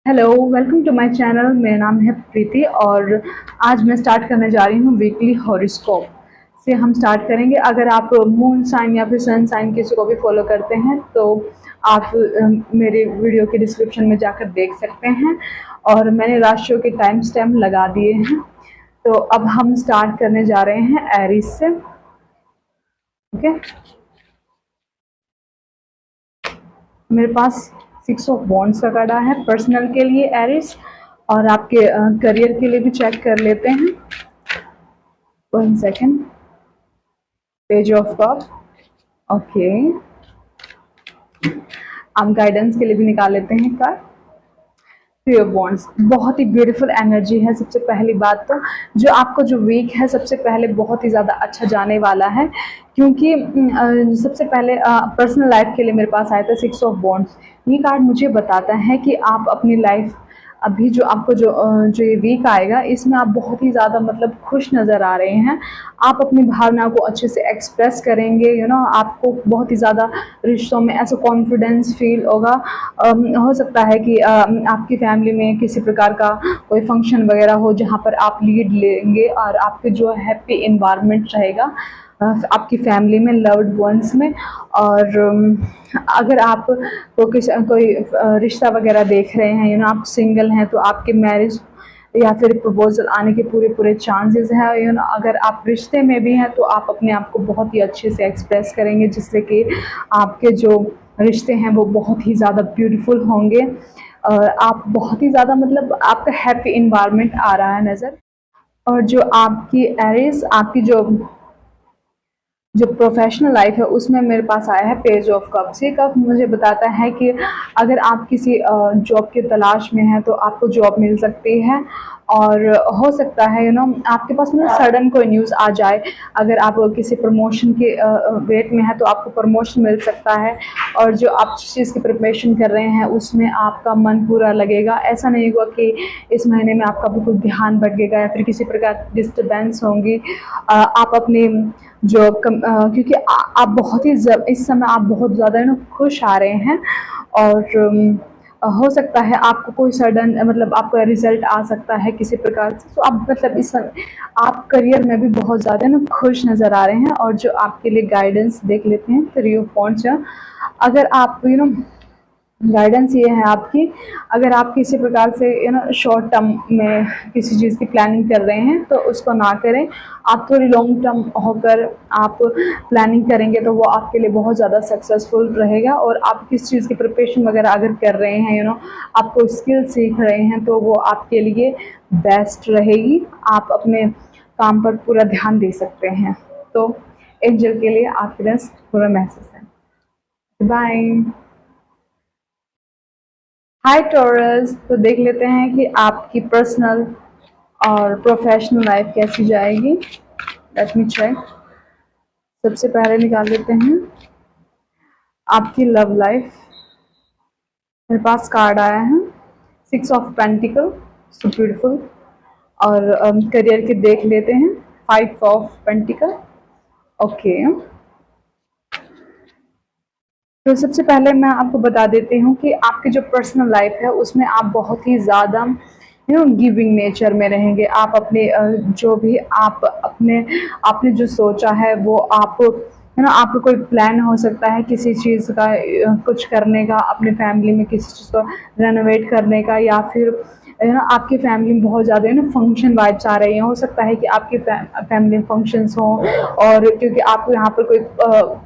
Hello, welcome to my channel. मेरा नाम है प्रीति और आज मैं स्टार्ट करने जा रही हूँ वीकली हॉरोस्कोप से। हम स्टार्ट करेंगे। अगर आप मून साइन या फिर सन साइन किसी को भी फॉलो करते हैं तो आप मेरे वीडियो के डिस्क्रिप्शन में जाकर देख सकते हैं और मैंने राशियों के टाइम स्टैम्प लगा दिए हैं। तो अब हम स्टार्ट करने जा रहे हैं एरीज से। ओके, मेरे पास 6 ऑफ वॉन्ड्स का कार्ड है पर्सनल के लिए एरिस, और आपके करियर के लिए भी चेक कर लेते हैं। 1 second. Page of cup. Okay, आप गाइडेंस के लिए भी निकाल लेते हैं कार्ड। 3 ऑफ वॉन्ड्स बहुत ही ब्यूटीफुल एनर्जी है। सबसे पहली बात तो जो आपको जो वीक है सबसे पहले बहुत ही ज़्यादा अच्छा जाने वाला है, क्योंकि सबसे पहले पर्सनल लाइफ के लिए मेरे पास आया था 6 ऑफ वॉन्ड्स। ये कार्ड मुझे बताता है कि आप अपनी लाइफ अभी जो आपको जो ये वीक आएगा इसमें आप बहुत ही ज़्यादा मतलब खुश नज़र आ रहे हैं। आप अपनी भावना को अच्छे से एक्सप्रेस करेंगे। आपको बहुत ही ज़्यादा रिश्तों में ऐसा कॉन्फिडेंस फील होगा। हो सकता है कि आपकी फैमिली में किसी प्रकार का कोई फंक्शन वगैरह हो जहाँ पर आप लीड लेंगे और आपके जो हैप्पी इन्वायरमेंट रहेगा आपकी फैमिली में, लव्ड वंस में। और अगर आप कोई रिश्ता वगैरह देख रहे हैं, आप सिंगल हैं तो आपके मैरिज या फिर प्रपोजल आने के पूरे पूरे चांसेस हैं। अगर आप रिश्ते में भी हैं तो आप अपने आप को बहुत ही अच्छे से एक्सप्रेस करेंगे, जिससे कि आपके जो रिश्ते हैं वो बहुत ही ज़्यादा ब्यूटीफुल होंगे और आप बहुत ही ज़्यादा मतलब आपका हैप्पी इन्वायरमेंट आ रहा है नज़र। और जो आपकी एरिस, आपकी जो प्रोफेशनल लाइफ है उसमें मेरे पास आया है पेज ऑफ कप्स। ये कप मुझे बताता है कि अगर आप किसी जॉब की तलाश में हैं तो आपको जॉब मिल सकती है, और हो सकता है आपके पास मतलब सडन कोई न्यूज़ आ जाए। अगर आप किसी प्रमोशन के वेट में है तो आपको प्रमोशन मिल सकता है, और जो आप जिस चीज़ की प्रिपरेशन कर रहे हैं उसमें आपका मन पूरा लगेगा। ऐसा नहीं होगा कि इस महीने में आपका बिल्कुल ध्यान भटकेगा या फिर किसी प्रकार की डिस्टर्बेंस होंगी। आप अपने क्योंकि आप बहुत ही इस समय आप बहुत ज़्यादा खुश आ रहे हैं, और हो सकता है आपको कोई सडन मतलब आपका रिजल्ट आ सकता है किसी प्रकार से। तो आप मतलब इस समय आप करियर में भी बहुत ज़्यादा खुश नज़र आ रहे हैं। और जो आपके लिए गाइडेंस देख लेते हैं 3 ऑफ वॉन्ड्स। अगर आप गाइडेंस ये है आपकी, अगर आप किसी प्रकार से शॉर्ट टर्म में किसी चीज़ की प्लानिंग कर रहे हैं तो उसको ना करें। आप थोड़ी लॉन्ग टर्म होकर आप प्लानिंग करेंगे तो वो आपके लिए बहुत ज़्यादा सक्सेसफुल रहेगा। और आप किस चीज़ की प्रिपरेशन वगैरह अगर कर रहे हैं, आप कोई स्किल सीख रहे हैं तो वो आपके लिए बेस्ट रहेगी। आप अपने काम पर पूरा ध्यान दे सकते हैं। तो एंजल के लिए आपके पास पूरा मैसेज है। बाय। हाय टॉरस, तो देख लेते हैं कि आपकी पर्सनल और प्रोफेशनल लाइफ कैसी जाएगी। Let me check. सबसे पहले निकाल लेते हैं आपकी लव लाइफ। मेरे पास कार्ड आया है 6 ऑफ पेंटिकल, सो ब्यूटीफुल। और करियर के देख लेते हैं 5 ऑफ पेंटिकल। ओके, तो सबसे पहले मैं आपको बता देती हूँ कि आपकी जो पर्सनल लाइफ है उसमें आप बहुत ही ज़्यादा गिविंग नेचर में रहेंगे। आप अपने जो भी आप अपने आपने जो सोचा है वो आप आपका कोई प्लान हो सकता है किसी चीज़ का कुछ करने का, अपने फैमिली में किसी चीज़ को रेनोवेट करने का, या फिर आपकी फैमिली में बहुत ज़्यादा फंक्शन वाइब्स आ रही हैं। हो सकता है कि आपकी फैमिली में फंक्शंस हों, और क्योंकि आप यहाँ पर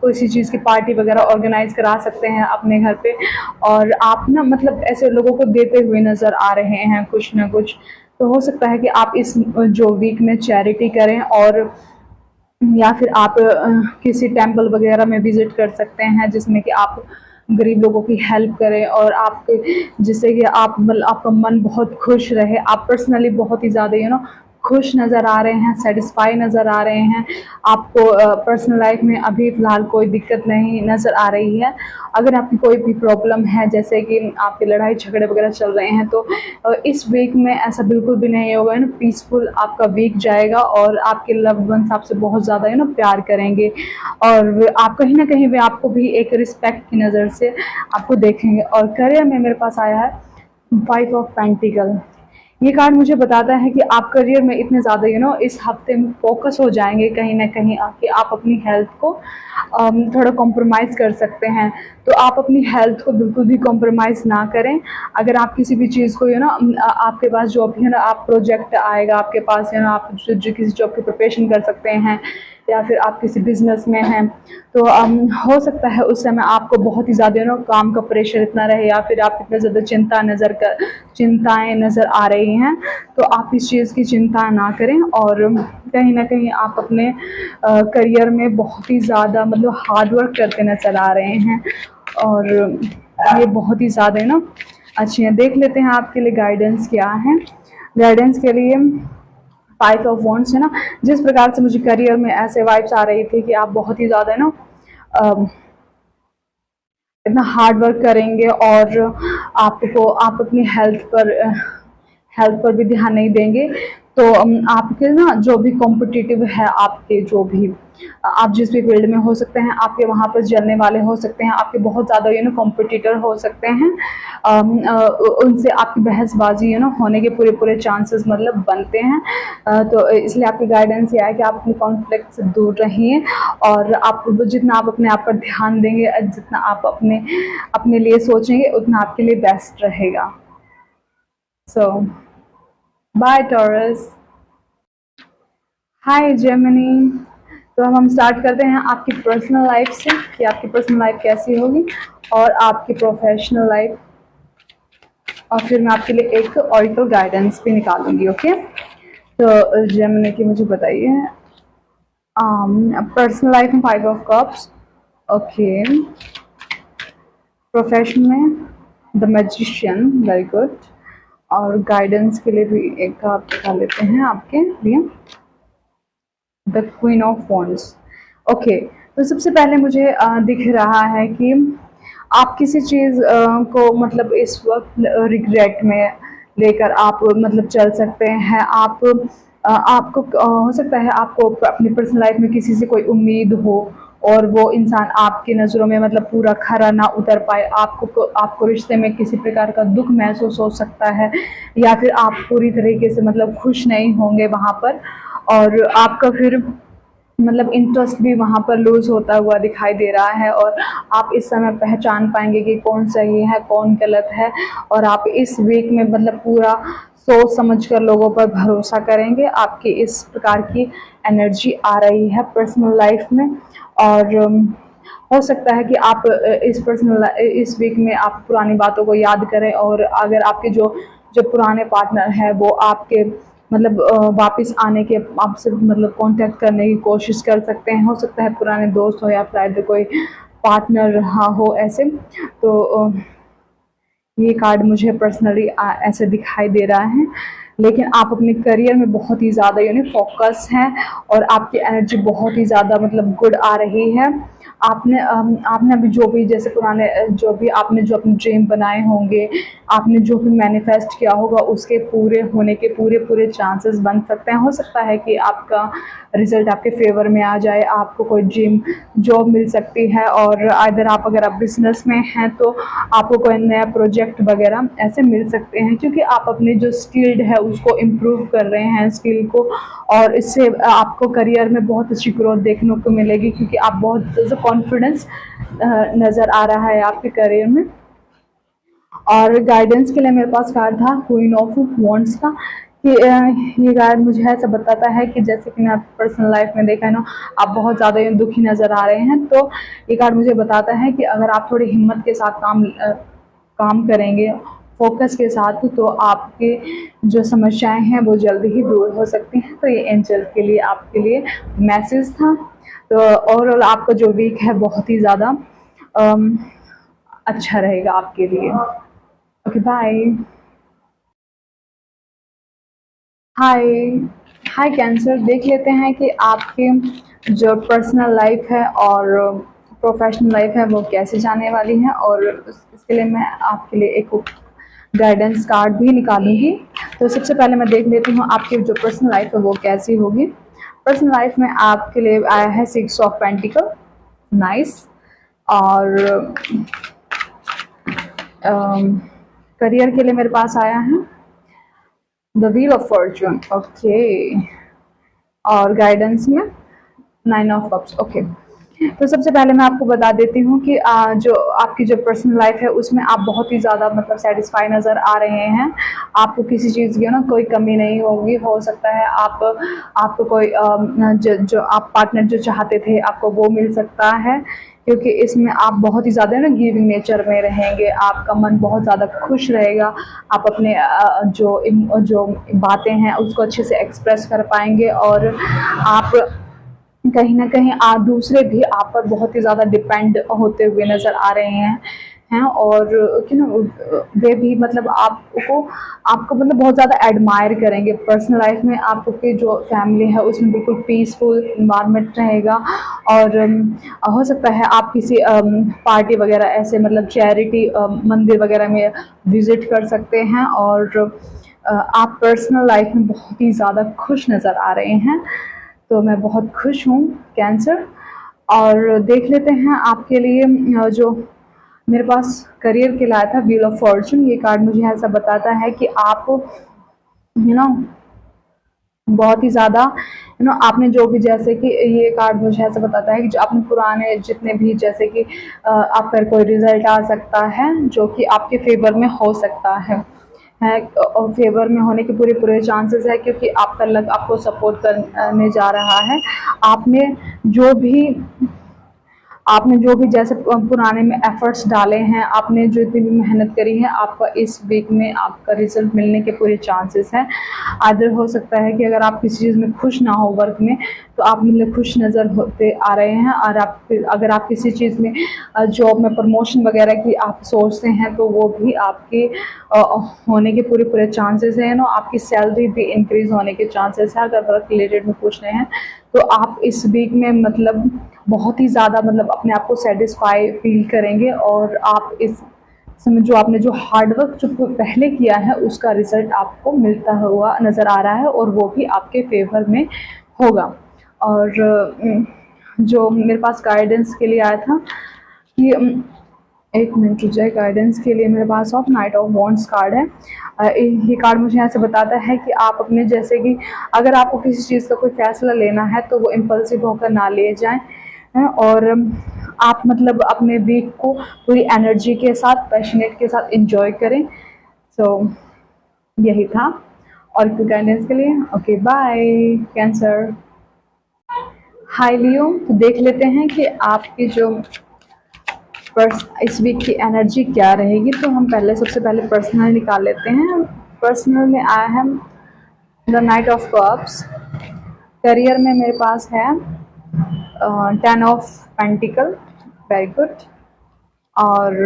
कोई सी चीज़ की पार्टी वगैरह ऑर्गेनाइज करा सकते हैं अपने घर पे, और आप मतलब ऐसे लोगों को देते हुए नज़र आ रहे हैं कुछ ना कुछ। तो हो सकता है कि आप इस जो वीक में चैरिटी करें, और या फिर आप किसी टेंपल वगैरह में विजिट कर सकते हैं जिसमें कि आप गरीब लोगों की हेल्प करें, और आपके जिससे कि आपका मन बहुत खुश रहे। आप पर्सनली बहुत ही ज़्यादा खुश नज़र आ रहे हैं, सेटिस्फाई नज़र आ रहे हैं। आपको पर्सनल लाइफ में अभी फ़िलहाल कोई दिक्कत नहीं नज़र आ रही है। अगर आपकी कोई भी प्रॉब्लम है, जैसे कि आपके लड़ाई झगड़े वगैरह चल रहे हैं, तो इस वीक में ऐसा बिल्कुल भी नहीं होगा। पीसफुल आपका वीक जाएगा, और आपके लव्ड वंस आपसे बहुत ज़्यादा प्यार करेंगे, और आप कहीं ना कहीं वे आपको भी एक रिस्पेक्ट की नज़र से आपको देखेंगे। और करियर में मेरे पास आया है फाइव ऑफ पेंटिकल, ये कार्ड मुझे बताता है कि आप करियर में इतने ज़्यादा इस हफ्ते में फोकस हो जाएंगे कहीं ना कहीं कि आप अपनी हेल्थ को थोड़ा कॉम्प्रोमाइज़ कर सकते हैं। तो आप अपनी हेल्थ को बिल्कुल भी कॉम्प्रोमाइज़ ना करें। अगर आप किसी भी चीज़ को आपके पास जॉब आप प्रोजेक्ट आएगा आपके पास आप जो किसी जॉब की प्रिपरेशन कर सकते हैं, या फिर आप किसी बिजनेस में हैं, तो हो सकता है उस समय आपको बहुत ही ज़्यादा काम का प्रेशर इतना रहे, या फिर आप इतना ज़्यादा चिंताएं नज़र आ रही हैं। तो आप इस चीज़ की चिंता ना करें, और कहीं ना कहीं आप अपने करियर में बहुत ही ज़्यादा मतलब हार्ड वर्क करते नज़र आ रहे हैं, और ये बहुत ही ज़्यादा अच्छी है। देख लेते हैं आपके लिए गाइडेंस क्या है। गाइडेंस के लिए फाइव ऑफ वॉन्ड्स है ना, जिस प्रकार से मुझे करियर में ऐसे वाइब्स आ रही थी कि आप बहुत ही ज़्यादा इतना हार्ड वर्क करेंगे, और आप अपनी हेल्थ पर भी ध्यान नहीं देंगे। तो आपके जो भी कॉम्पिटिटिव है, आपके जो भी आप जिस भी फील्ड में हो सकते हैं, आपके वहाँ पर जलने वाले हो सकते हैं, आपके बहुत ज़्यादा कॉम्पिटिटर हो सकते हैं। उनसे आपकी बहसबाजी होने के पूरे चांसेस मतलब बनते हैं। तो इसलिए आपकी गाइडेंस ये है कि आप अपने कॉन्फ्लिक्ट से दूर रहिए, और आप जितना आप अपने आप पर ध्यान देंगे, जितना आप अपने लिए सोचेंगे, उतना आपके लिए बेस्ट रहेगा। सो बाय टॉरस। हाय जेमिनी। तो अब हम स्टार्ट करते हैं आपकी पर्सनल लाइफ से कि आपकी पर्सनल लाइफ कैसी होगी, और आपकी प्रोफेशनल लाइफ, और फिर मैं आपके लिए एक ऑरिकल गाइडेंस भी निकालूंगी। ओके, तो जेमिनी की मुझे बताइए पर्सनल लाइफ में five of cups. Okay, profession में द मैजिशियन, वेरी गुड। और गाइडेंस के लिए भी एक कार्ड निकाल लेते हैं आपके लिए, the queen of wands. Okay, तो सबसे पहले मुझे दिख रहा है कि आप किसी चीज़ को मतलब इस वक्त रिग्रेट में लेकर आप मतलब चल सकते हैं। आपको हो सकता है आपको अपनी पर्सनल लाइफ में किसी से कोई उम्मीद हो, और वो इंसान आपकी नज़रों में मतलब पूरा खरा ना उतर पाए, आपको रिश्ते में किसी प्रकार का दुख महसूस हो सकता है, या फिर आप पूरी तरीके से मतलब खुश नहीं होंगे वहाँ पर, और आपका फिर मतलब इंटरेस्ट भी वहाँ पर लूज होता हुआ दिखाई दे रहा है, और आप इस समय पहचान पाएंगे कि कौन सही है कौन गलत है, और आप इस वीक में मतलब पूरा सोच समझ कर लोगों पर भरोसा करेंगे। आपकी इस प्रकार की एनर्जी आ रही है पर्सनल लाइफ में, और हो सकता है कि आप इस वीक में आप पुरानी बातों को याद करें, और अगर आपके जो जो पुराने पार्टनर है वो आपके मतलब वापस आने के आपसे मतलब कांटेक्ट करने की कोशिश कर सकते हैं। हो सकता है पुराने दोस्त हो, या फिर कोई पार्टनर रहा हो ऐसे। तो ये कार्ड मुझे पर्सनली ऐसे दिखाई दे रहा है, लेकिन आप अपने करियर में बहुत ही ज़्यादा फोकस हैं, और आपकी एनर्जी बहुत ही ज़्यादा मतलब गुड आ रही है। आपने अभी जो भी जैसे पुराने जो भी आपने जो अपने ड्रीम बनाए होंगे, आपने जो भी मैनिफेस्ट किया होगा, उसके पूरे होने के पूरे चांसेस बन सकते हैं। हो सकता है कि आपका रिजल्ट आपके फेवर में आ जाए, आपको कोई ड्रीम जॉब मिल सकती है, और अगर आप बिजनेस में हैं तो आपको कोई नया प्रोजेक्ट वगैरह ऐसे मिल सकते हैं, क्योंकि आप अपने जो स्किल्ड है उसको इम्प्रूव कर रहे हैं स्किल को, और इससे आपको करियर में बहुत अच्छी ग्रोथ देखने को मिलेगी, क्योंकि आप बहुत ज़्यादा कॉन्फिडेंस नज़र आ रहा है आपके करियर में। और गाइडेंस के लिए मेरे पास कार्ड था क्वीन ऑफ वॉन्ड्स का, कि ये कार्ड मुझे ऐसा बताता है कि जैसे कि मैं पर्सनल लाइफ में देखा है ना, आप बहुत ज़्यादा दुखी नज़र आ रहे हैं। तो ये कार्ड मुझे बताता है कि अगर आप थोड़ी हिम्मत के साथ काम करेंगे, फोकस के साथ, तो आपके जो समस्याएं हैं वो जल्दी ही दूर हो सकती हैं। तो ये एंजल के लिए आपके लिए मैसेज था। तो ओवरऑल आपका जो वीक है बहुत ही ज़्यादा अच्छा रहेगा आपके लिए। Okay, bye. Hi. Hi Cancer, देख लेते हैं कि आपके जो पर्सनल लाइफ है और प्रोफेशनल लाइफ है वो कैसे जाने वाली है, और इसके लिए मैं आपके लिए एक गाइडेंस कार्ड भी निकालूंगी। तो सबसे पहले मैं देख लेती हूँ आपकी जो पर्सनल लाइफ है वो कैसी होगी। पर्सनल लाइफ में आपके लिए आया है सिक्स ऑफ पेंटिकल, नाइस। और करियर के लिए मेरे पास आया है the wheel of Fortune, okay. और गाइडेंस में 9 ऑफ कप्स, ओके। तो सबसे पहले मैं आपको बता देती हूँ कि जो आपकी जो पर्सनल लाइफ है उसमें आप बहुत ही ज़्यादा मतलब सेटिस्फाई नज़र आ रहे हैं। आपको किसी चीज़ की ना कोई कमी नहीं होगी। हो सकता है आपको कोई जो आप पार्टनर जो चाहते थे आपको वो मिल सकता है, क्योंकि इसमें आप बहुत ही ज़्यादा ना गिविंग नेचर में रहेंगे। आपका मन बहुत ज़्यादा खुश रहेगा। आप अपने जो बातें हैं उसको अच्छे से एक्सप्रेस कर पाएंगे, और आप कहीं ना कहीं दूसरे भी आप पर बहुत ही ज़्यादा डिपेंड होते हुए नज़र आ रहे हैं और कि ना वे भी मतलब आपको मतलब बहुत ज़्यादा एडमायर करेंगे। पर्सनल लाइफ में आपकी जो फैमिली है उसमें बिल्कुल पीसफुल इन्वायरमेंट रहेगा। और हो सकता है आप किसी पार्टी वगैरह ऐसे मतलब चैरिटी मंदिर वगैरह में विज़िट कर सकते हैं, और आप पर्सनल लाइफ में बहुत ही ज़्यादा खुश नज़र आ रहे हैं। तो मैं बहुत खुश हूँ कैंसर। और देख लेते हैं आपके लिए जो मेरे पास करियर के लाया था व्हील ऑफ फॉर्चून। ये कार्ड मुझे ऐसा बताता है कि आप बहुत ही ज़्यादा आपने जो भी, जैसे कि ये कार्ड मुझे ऐसा बताता है कि जो आपने पुराने जितने भी, जैसे कि आपका कोई रिजल्ट आ सकता है जो कि आपके फेवर में हो सकता है और फेवर में होने के पूरे चांसेस है, क्योंकि आपका लक आपको सपोर्ट करने जा रहा है। आपने जो भी जैसे पुराने में एफर्ट्स डाले हैं, आपने जो इतनी भी मेहनत करी है, आपका इस वीक में आपका रिजल्ट मिलने के पूरे चांसेस हैं। आदर हो सकता है कि अगर आप किसी चीज़ में खुश ना हो वर्क में, तो आप मतलब खुश नज़र होते आ रहे हैं। और अगर आप किसी चीज़ में जॉब में प्रमोशन वगैरह की आप सोचते हैं, तो वो भी आपके होने के पूरे चांसेस हैं। आपकी सैलरी भी इंक्रीज होने के चांसेस हैं। अगर वर्क रिलेटेड में पूछ रहे हैं तो आप इस वीक में मतलब बहुत ही ज़्यादा मतलब अपने आप को सेटिस्फाई फील करेंगे, और आप इस समय जो हार्डवर्क जो पहले किया है उसका रिजल्ट आपको मिलता हुआ नज़र आ रहा है, और वो भी आपके फेवर में होगा। और जो मेरे पास गाइडेंस के लिए आया था कि एक मिनट रुक जाए, गाइडेंस के लिए मेरे पास नाइट ऑफ वॉन्ड्स कार्ड है। ये कार्ड मुझे ऐसे बताता है कि आप अपने, जैसे कि अगर आपको किसी चीज़ का कोई फैसला लेना है तो वो इम्पल्सिव होकर ना ले जाएं, और आप मतलब अपने वीक को पूरी एनर्जी के साथ, पैशनेट के साथ एंजॉय करें। सो यही था और गाइडेंस के लिए। Okay bye Cancer. Hi Leo, तो देख लेते हैं कि आपकी जो इस वीक की एनर्जी क्या रहेगी। तो हम सबसे पहले पर्सनल निकाल लेते हैं। पर्सनल में आया है the night of cups. Career में मेरे पास है 10 ऑफ पेंटिकल, वेरी गुड। और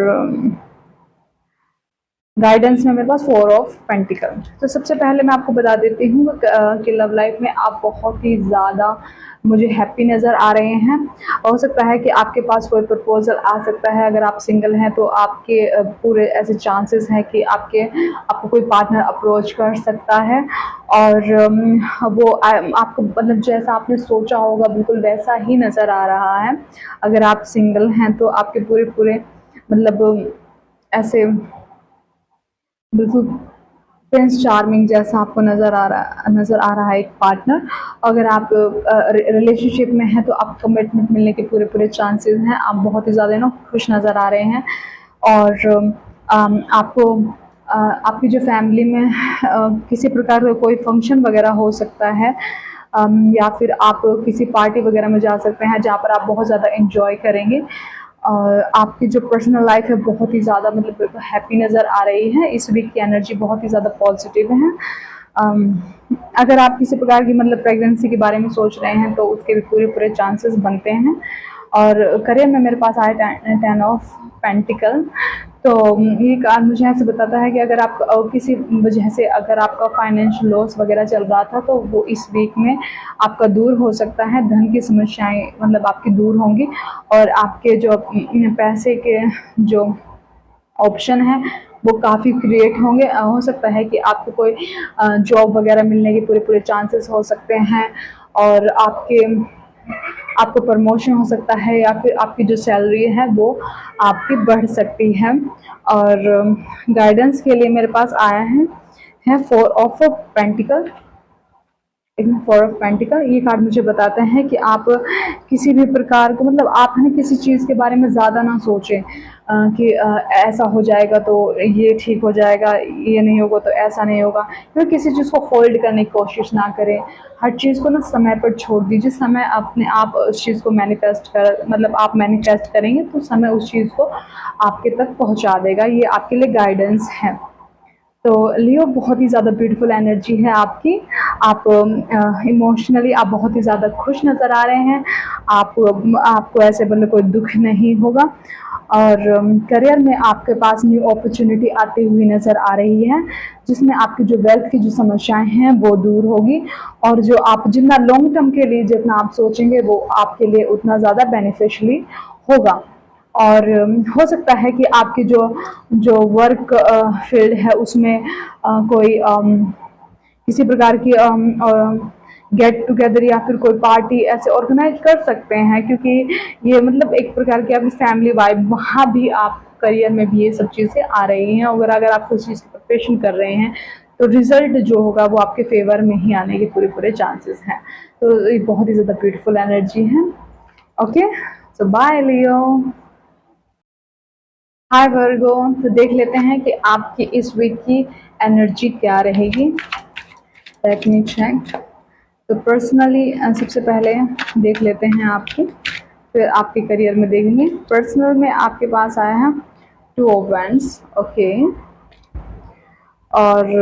गाइडेंस में मेरे पास 4 ऑफ पेंटिकल। तो सबसे पहले मैं आपको बता देती हूँ कि लव लाइफ में आप बहुत ही ज़्यादा मुझे हैप्पी नज़र आ रहे हैं। हो सकता है कि आपके पास कोई प्रपोजल आ सकता है। अगर आप सिंगल हैं तो आपके पूरे ऐसे चांसेस हैं कि आपको कोई पार्टनर अप्रोच कर सकता है, और वो आपको मतलब जैसा आपने सोचा होगा बिल्कुल वैसा ही नज़र आ रहा है। अगर आप सिंगल हैं तो आपके पूरे मतलब ऐसे बिल्कुल प्रिंस चार्मिंग जैसा आपको नज़र आ रहा है एक पार्टनर। अगर आप रिलेशनशिप में हैं तो आप कमिटमेंट मिलने के पूरे चांसेस हैं। आप बहुत ही ज़्यादा खुश नज़र आ रहे हैं, और आपको आपकी जो फैमिली में किसी प्रकार का कोई फंक्शन वगैरह हो सकता है, या फिर आप किसी पार्टी वगैरह में जा सकते हैं जहाँ पर आप बहुत ज़्यादा एंजॉय करेंगे। और आपकी जो पर्सनल लाइफ है बहुत ही ज़्यादा मतलब हैप्पी नज़र आ रही है। इस वीक की एनर्जी बहुत ही ज़्यादा पॉजिटिव है। अगर आप किसी प्रकार की मतलब प्रेगनेंसी के बारे में सोच रहे हैं तो उसके भी पूरे चांसेस बनते हैं। और करियर में मेरे पास आया 10 ऑफ पेंटिकल। तो ये कार्ड मुझे ऐसे बताता है कि अगर आप किसी वजह से अगर आपका फाइनेंशियल लॉस वगैरह चल रहा था तो वो इस वीक में आपका दूर हो सकता है। धन की समस्याएं मतलब आपकी दूर होंगी, और आपके जो पैसे के जो ऑप्शन है वो काफ़ी क्रिएट होंगे। हो सकता है कि आपको कोई जॉब वगैरह मिलने के पूरे चांसेस हो सकते हैं, और आपको प्रमोशन हो सकता है या फिर आपकी जो सैलरी है वो आपकी बढ़ सकती है। और गाइडेंस के लिए मेरे पास आया है 4 of pentacle. Four of pentacle ये कार्ड मुझे बताते हैं कि आप किसी भी प्रकार को मतलब आप है ना किसी चीज़ के बारे में ज़्यादा ना सोचें कि ऐसा हो जाएगा तो ये ठीक हो जाएगा, ये नहीं होगा तो ऐसा नहीं होगा। क्योंकि किसी चीज़ को होल्ड करने की कोशिश ना करें, हर चीज़ को ना समय पर छोड़ दीजिए। समय अपने आप उस चीज़ को मैनिफेस्ट कर मतलब आप मैनिफेस्ट करेंगे तो समय उस चीज़ को आपके तक पहुंचा देगा। ये आपके लिए गाइडेंस है। तो लियो बहुत ही ज़्यादा ब्यूटीफुल एनर्जी है आपकी। आप इमोशनली आप बहुत ही ज़्यादा खुश नज़र आ रहे हैं। आपको ऐसे मतलब कोई दुख नहीं होगा। और करियर में आपके पास न्यू अपॉर्चुनिटी आती हुई नज़र आ रही है, जिसमें आपकी जो वेल्थ की जो समस्याएं हैं वो दूर होगी। और जो आप जितना लॉन्ग टर्म के लिए जितना आप सोचेंगे वो आपके लिए उतना ज़्यादा बेनिफिशियली होगा। और हो सकता है कि आपकी जो जो वर्क फील्ड है उसमें कोई किसी प्रकार की गेट टुगेदर या फिर कोई पार्टी ऐसे ऑर्गेनाइज कर सकते हैं, क्योंकि ये मतलब एक प्रकार की आपकी फैमिली वाइब वहाँ भी आप करियर में भी ये सब चीज़ें आ रही हैं। अगर आप किसी चीज़ की प्रिपरेशन कर रहे हैं तो रिजल्ट जो होगा वो आपके फेवर में ही आने के पूरे चांसेस हैं। तो ये बहुत ही ज़्यादा ब्यूटीफुल एनर्जी है। ओके, सो बाय लियो। हाय वर्गो, तो देख लेते हैं कि आपकी इस वीक की एनर्जी क्या रहेगी। Let me check. तो पर्सनली सबसे पहले देख लेते हैं आपकी, फिर आपके करियर में देखेंगे। पर्सनल में आपके पास आया है 2 ऑफ वैंड्स। ओके, और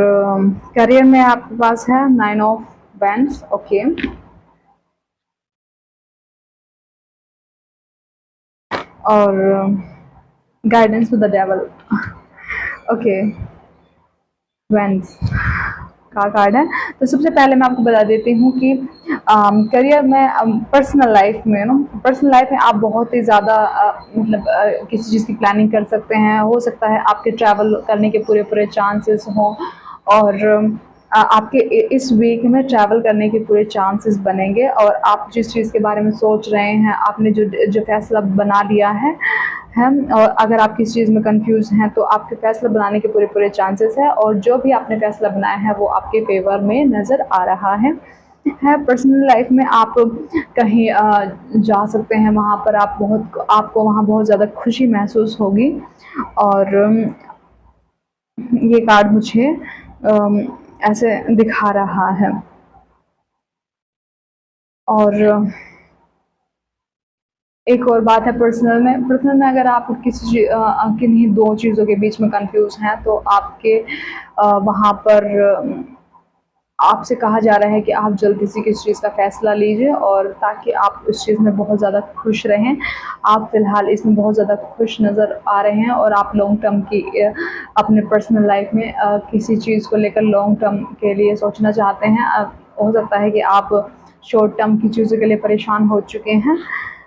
करियर में आपके पास है 9 ऑफ वैंड्स। ओके, और guidance to the devil. Okay, wands का कार्ड है। तो सबसे पहले मैं आपको बता देती हूँ कि करियर में पर्सनल लाइफ में आप बहुत ही ज़्यादा मतलब किसी चीज़ की प्लानिंग कर सकते हैं। हो सकता है आपके ट्रैवल करने के पूरे चांसेस हों, और आपके इस वीक में ट्रैवल करने के पूरे चांसेस बनेंगे। और आप जिस चीज़ के बारे में सोच रहे हैं, आपने जो फैसला बना लिया है, और अगर आप किसी चीज़ में कंफ्यूज हैं तो आपके फैसला बनाने के पूरे चांसेस है। और जो भी आपने फैसला बनाया है वो आपके फेवर में नज़र आ रहा है। पर्सनल लाइफ में आप कहीं जा सकते हैं, वहाँ पर आपको वहाँ बहुत ज़्यादा खुशी महसूस होगी। और ये कार्ड मुझे ऐसे दिखा रहा है। और एक और बात है, पर्सनल में अगर आप किन्हीं 2 चीज़ों के बीच में कंफ्यूज हैं तो आपके वहाँ पर आपसे कहा जा रहा है कि आप जल्दी से किसी चीज़ का फैसला लीजिए, और ताकि आप उस चीज़ में बहुत ज़्यादा खुश रहें। आप फ़िलहाल इसमें बहुत ज़्यादा खुश नज़र आ रहे हैं, और आप लॉन्ग टर्म की अपने पर्सनल लाइफ में किसी चीज़ को लेकर लॉन्ग टर्म के लिए सोचना चाहते हैं। हो सकता है कि आप शॉर्ट टर्म की चीज़ों के लिए परेशान हो चुके हैं,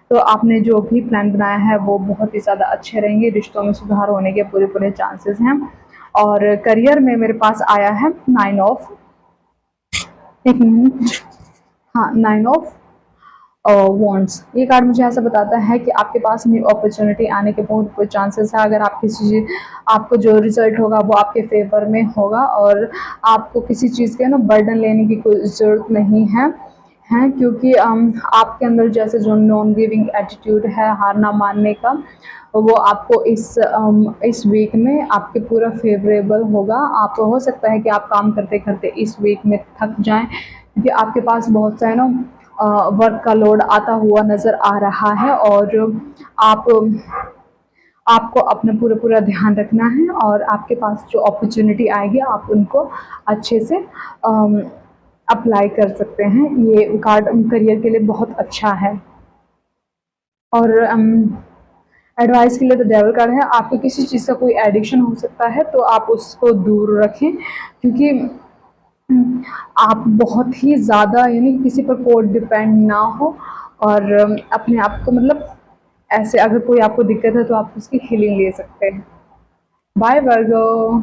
तो आपने जो भी प्लान बनाया है वो बहुत ही ज़्यादा अच्छे रहेंगे। रिश्तों में सुधार होने के पूरे चांसेस हैं। और करियर में मेरे पास आया है 9 ऑफ ये कार्ड मुझे ऐसा बताता है कि आपके पास न्यू अपॉर्चुनिटी आने के बहुत चांसेस है। अगर आप आपको जो रिजल्ट होगा वो आपके फेवर में होगा, और आपको किसी चीज़ के ना बर्डन लेने की कोई ज़रूरत नहीं है, क्योंकि आपके अंदर जैसे जो नॉन गिविंग एटीट्यूड है, हार ना मानने का, वो आपको इस वीक में आपके पूरा फेवरेबल होगा। आप हो सकता है कि आप काम करते करते इस वीक में थक जाएं, क्योंकि आपके पास बहुत सा वर्क का लोड आता हुआ नज़र आ रहा है। और आपको अपना पूरा ध्यान रखना है, और आपके पास जो अपॉर्चुनिटी आएगी आप उनको अच्छे से अप्लाई कर सकते हैं। ये कार्ड करियर के लिए बहुत अच्छा है। और एडवाइस के लिए तो डेविल कार्ड है। आपको किसी चीज़ का कोई एडिक्शन हो सकता है तो आप उसको दूर रखें, क्योंकि आप बहुत ही ज़्यादा यानी किसी पर कोई डिपेंड ना हो, और अपने आप को मतलब ऐसे अगर कोई आपको दिक्कत है तो आप उसकी हीलिंग ले सकते हैं। बाय वर्गो।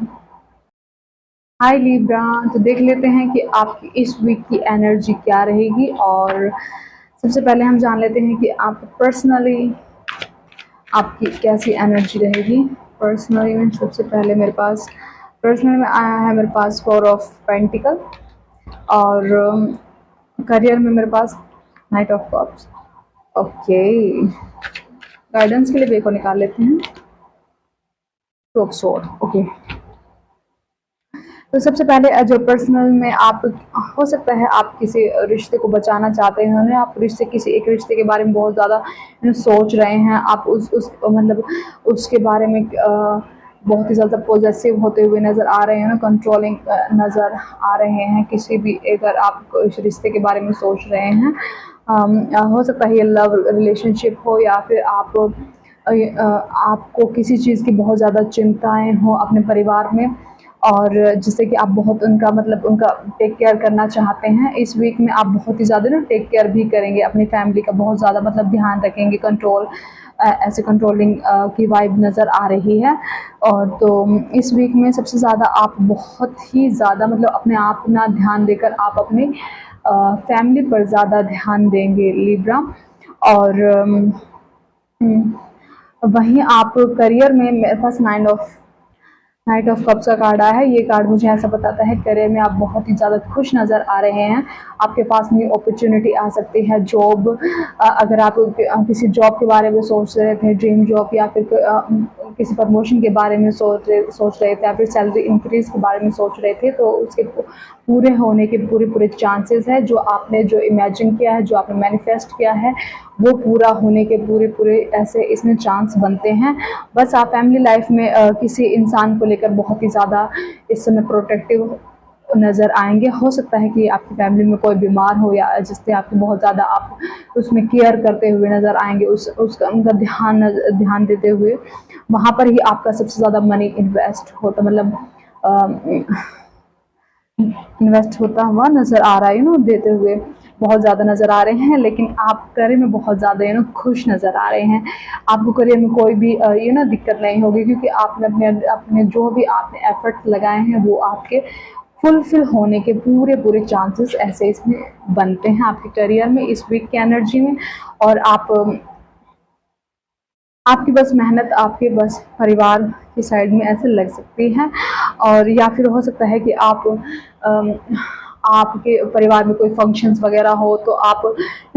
हाय लिब्रा, तो देख लेते हैं कि आपकी इस वीक की एनर्जी क्या रहेगी। और सबसे पहले हम जान लेते हैं कि आप पर्सनली आपकी कैसी एनर्जी रहेगी। पर्सनली में सबसे पहले मेरे पास पर्सनली में आया है मेरे पास 4 ऑफ पेंटिकल, और करियर में मेरे पास knight of cups. Okay, guidance के लिए वे को निकाल लेते हैं, 2 ऑफ स्वॉर्ड। ओके, तो सबसे पहले जो पर्सनल में आप, हो सकता है आप किसी रिश्ते को बचाना चाहते हैं, आप रिश्ते किसी एक रिश्ते के बारे में बहुत ज़्यादा सोच रहे हैं, आप उस मतलब उसके बारे में बहुत ही ज़्यादा पॉजिटिव होते हुए नज़र आ रहे हैं ना, कंट्रोलिंग नज़र आ रहे हैं किसी भी, अगर आप इस रिश्ते के बारे में सोच रहे हैं। हो सकता है ये लव रिलेशनशिप हो, या फिर आपको किसी चीज़ की बहुत ज़्यादा चिंताएं हो अपने परिवार में, और जिससे कि आप बहुत उनका मतलब उनका टेक केयर करना चाहते हैं। इस वीक में आप बहुत ही ज़्यादा ना टेक केयर भी करेंगे, अपनी फैमिली का बहुत ज़्यादा मतलब ध्यान रखेंगे, कंट्रोल ऐसे कंट्रोलिंग की वाइब नज़र आ रही है। और तो इस वीक में सबसे ज़्यादा आप बहुत ही ज़्यादा मतलब अपने आप ना ध्यान देकर आप अपनी फैमिली पर ज़्यादा ध्यान देंगे लिब्रा। और वहीं आप करियर में, मेरे पास नाइट ऑफ कप्स का कार्ड आया है। ये कार्ड मुझे ऐसा बताता है करियर में आप बहुत ही ज़्यादा खुश नज़र आ रहे हैं, आपके पास न्यू अपॉर्चुनिटी आ सकती है। जॉब, अगर आप किसी जॉब के बारे में सोच रहे थे, ड्रीम जॉब, या फिर किसी प्रमोशन के बारे में सोच रहे थे, या फिर सैलरी इंक्रीज के बारे में सोच रहे थे, तो उसके पूरे होने के पूरे चांसेस है। जो आपने जो इमेजिन किया है, जो आपने मैनिफेस्ट किया है, वो पूरा होने के पूरे ऐसे इसमें चांस बनते हैं। बस आप फैमिली लाइफ में किसी इंसान को लेकर बहुत ही ज़्यादा इस समय प्रोटेक्टिव नज़र आएंगे। हो सकता है कि आपकी फैमिली में कोई बीमार हो, या जिससे आपको बहुत ज़्यादा आप उसमें केयर करते हुए नज़र आएंगे, उसका उनका ध्यान देते हुए। वहाँ पर ही आपका सबसे ज़्यादा मनी इन्वेस्ट होता, मतलब इन्वेस्ट होता हुआ नज़र आ रहा है, देते हुए बहुत ज़्यादा नज़र आ रहे हैं। लेकिन आप करियर में बहुत ज़्यादा खुश नज़र आ रहे हैं। आपको करियर में कोई भी दिक्कत नहीं होगी, क्योंकि आपने अपने जो भी आपने एफर्ट्स लगाए हैं वो आपके फुलफिल होने के पूरे चांसेस ऐसे इसमें बनते हैं आपके करियर में, इस वीक की एनर्जी में। और आपकी बस मेहनत आपके बस परिवार की साइड में ऐसे लग सकती है। और या फिर हो सकता है कि आपके परिवार में कोई फंक्शंस वगैरह हो, तो आप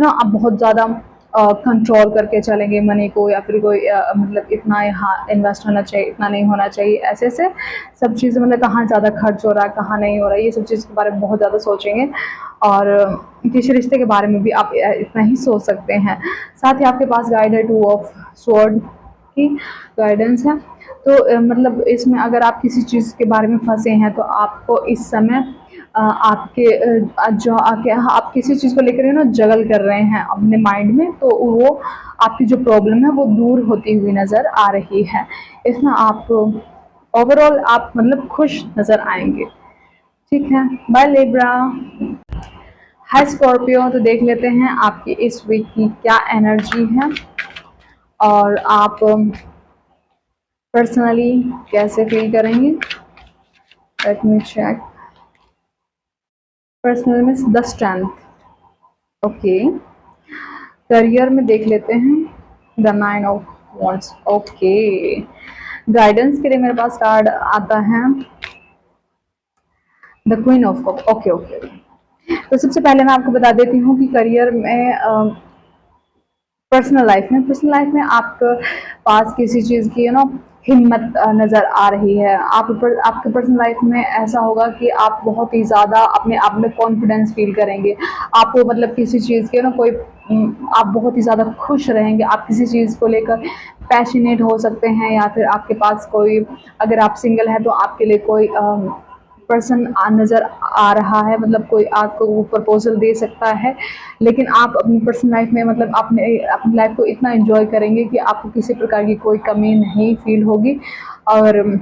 आप बहुत ज़्यादा कंट्रोल करके चलेंगे मनी को, या फिर कोई मतलब इतना यहाँ इन्वेस्ट होना चाहिए, इतना नहीं होना चाहिए, ऐसे सब चीज़ें, मतलब कहाँ ज़्यादा खर्च हो रहा है, कहाँ नहीं हो रहा है, ये सब चीज़ के बारे में बहुत ज़्यादा सोचेंगे। और किसी रिश्ते के बारे में भी आप इतना ही सोच सकते हैं। साथ ही आपके पास गाइड है 2 ऑफ स्वॉर्ड की गाइडेंस है। तो मतलब इसमें अगर आप किसी चीज़ के बारे में फंसे हैं, तो आपको इस समय आप किसी चीज़ को लेकर जगल कर रहे हैं अपने माइंड में, तो वो आपकी जो प्रॉब्लम है वो दूर होती हुई नज़र आ रही है। इसमें आप ओवरऑल आप मतलब खुश नज़र आएंगे। ठीक है, बाय लिब्रा। हाय स्कॉर्पियो, तो देख लेते हैं आपकी इस वीक की क्या एनर्जी है, और आप पर्सनली कैसे फील करेंगे। Late me check. पर्सनल में 10 स्ट्रेंथ। ओके, करियर में देख लेते हैं the 9 of wands. Okay, guidance के लिए मेरे पास कार्ड आता है the queen of cup. Okay, तो सबसे पहले मैं आपको बता देती हूँ कि करियर में, पर्सनल लाइफ में आपके पास किसी चीज़ की हिम्मत नज़र आ रही है। आपके पर्सनल लाइफ में ऐसा होगा कि आप बहुत ही ज़्यादा अपने आप में कॉन्फिडेंस फील करेंगे। आपको मतलब किसी चीज़ के आप बहुत ही ज़्यादा खुश रहेंगे। आप किसी चीज़ को लेकर पैशनेट हो सकते हैं, या फिर आपके पास कोई, अगर आप सिंगल हैं तो आपके लिए कोई पर्सन नज़र आ रहा है, मतलब कोई आपको वो प्रपोजल दे सकता है। लेकिन आप अपनी पर्सनल लाइफ में मतलब अपनी लाइफ को इतना एंजॉय करेंगे कि आपको किसी प्रकार की कोई कमी नहीं फील होगी। और